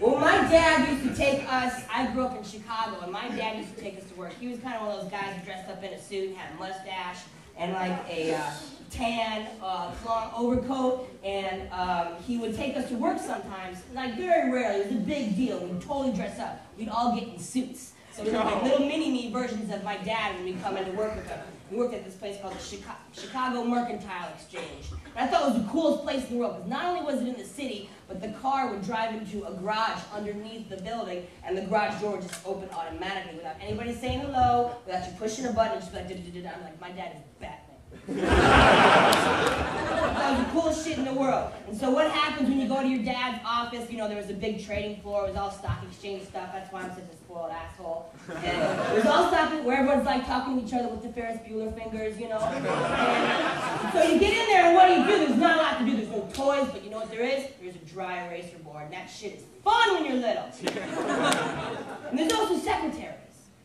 Well, my dad used to take us, I grew up in Chicago, and my dad used to take us to work. He was kind of one of those guys who dressed up in a suit and had a mustache and like a tan, long overcoat, and he would take us to work sometimes, like very rarely. It was a big deal. We'd totally dress up. We'd all get in suits. So we looked like little mini-me versions of my dad when we come into work with him. We worked at this place called the Chicago Mercantile Exchange. And I thought it was the coolest place in the world, because not only was it in the city, but the car would drive into a garage underneath the building, and the garage door would just open automatically without anybody saying hello, without you pushing a button, and just be like, da-da-da-da. I'm like, my dad is Batman. That was the coolest shit in the world. And so what happens when you go to your dad's office? You know, there was a big trading floor. It was all stock exchange stuff. That's why I'm such a spoiled asshole. And it was all stock where everyone's like talking to each other with the Ferris Bueller fingers, you know. And so you get in there, and what do? There's not a lot to do. There's no toys, but you know what there is? There's a dry eraser board, and that shit is fun when you're little. And there's also secretaries.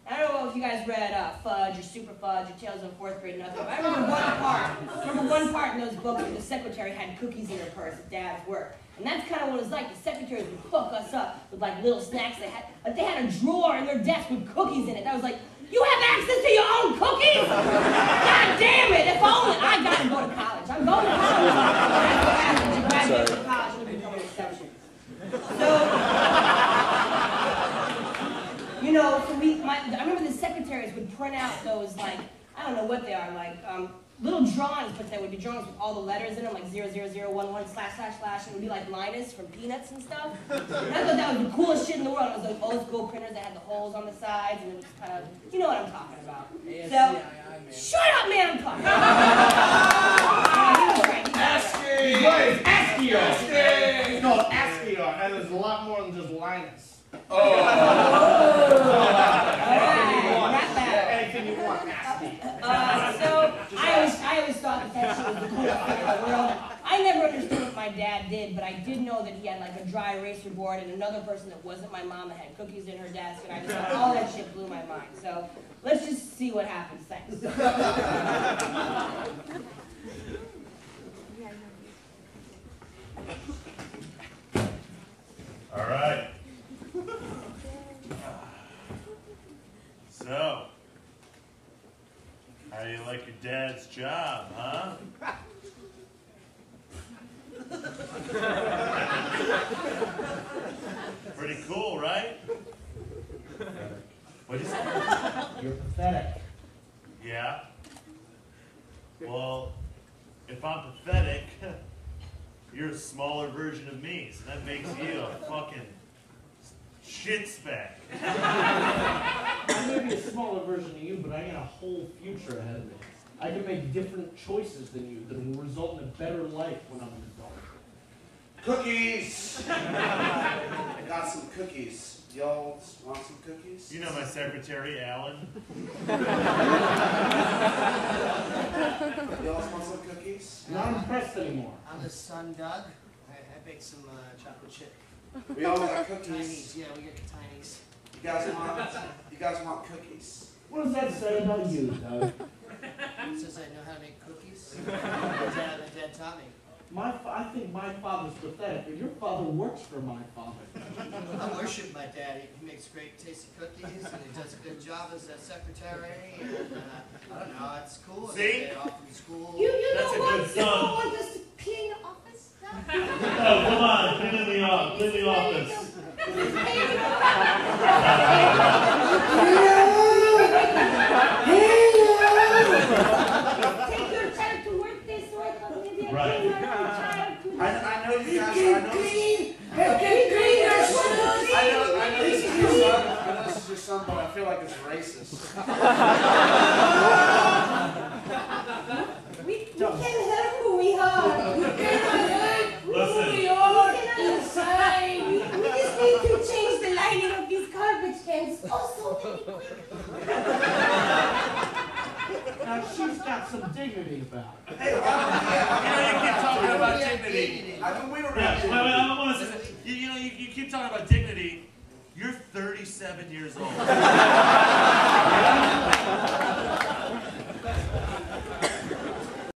I don't know if you guys read Fudge or Super Fudge or Tales of Fourth Grade Nothing, but I remember one part in those books where the secretary had cookies in her purse at Dad's work. And that's kind of what it was like. The secretaries would hook us up with like little snacks they had. Like they had a drawer in their desk with cookies in it. I was like, you have access to your own cookies? God damn it, if only I got to go to college. I'm going to college. That's what happens. You graduate from college and you become an exception. So, you know, so I remember the secretaries would print out those, like, I don't know what they are, like, little drawings, but they would be drawings with all the letters in them, like 00011 / / and it would be like Linus from Peanuts and stuff. And I thought that was the coolest shit in the world. It was those old school printers that had the holes on the sides, and it was kind of, you know what I'm talking about. So, shut up, man, I'm talking about. ASCII! No, ASCII, and there's a lot more than just Linus. Oh! Anything you want, ASCII. So, I always thought that shit was the coolest thing in the world. I never understood what my dad did, but I did know that he had like a dry eraser board and another person that wasn't my mom that had cookies in her desk, and I just thought all that shit blew my mind. So, let's just see what happens. Thanks. All right. So, how do you like your dad's job, huh? Pretty cool, right? What'd you say? You're pathetic. Yeah? Well, if I'm pathetic, you're a smaller version of me, so that makes you a fucking shit speck. I may be a smaller version of you, but I got a whole future ahead of me. I can make different choices than you that will result in a better life when I'm an adult. Cookies! I got some cookies. Y'all want some cookies? You know my secretary, Alan. Y'all want some cookies? Not impressed anymore. I'm the son, Doug. I baked some chocolate chip. We all got cookies. Tinies, yeah, we get the tinies. You guys want cookies? What does that say about you, Doug? It says I know how to make cookies. My dad taught me. I think my father's pathetic, but your father works for my father. I worship my dad. He makes great tasty cookies, and he does a good job as a secretary. And I don't know, it's cool. See? They get off from school. You That's don't a good son. want us to pee in the office? No? Oh, come on, clean in the office. Take your child to work this way, maybe Right. I know you guys. I know this is your son, but I feel like it's racist. We can help who we are. We cannot help who Listen. we are. We cannot decide. We just need to change the lighting of these garbage cans. Also, Now, she's got some dignity about her. Hey, You keep talking about dignity. I mean, we were You keep talking about dignity. You're 37 years old.